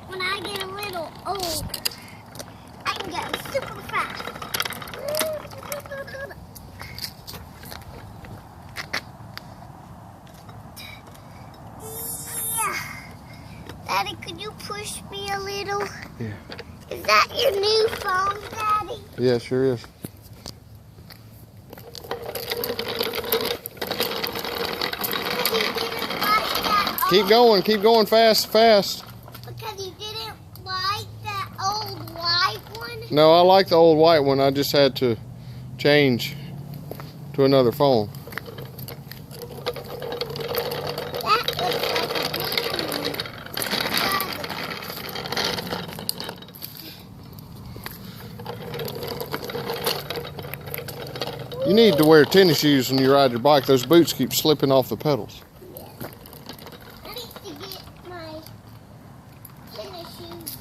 When I get a little older, I can go super fast. Yeah. Daddy, could you push me a little? Yeah. Is that your new phone, Daddy? Yeah, sure is. Keep going fast. Because you didn't like that old white one? No, I like the old white one. I just had to change to another phone. That looks like a blue one. You need to wear tennis shoes when you ride your bike. Those boots keep slipping off the pedals. I need to get my tennis shoes.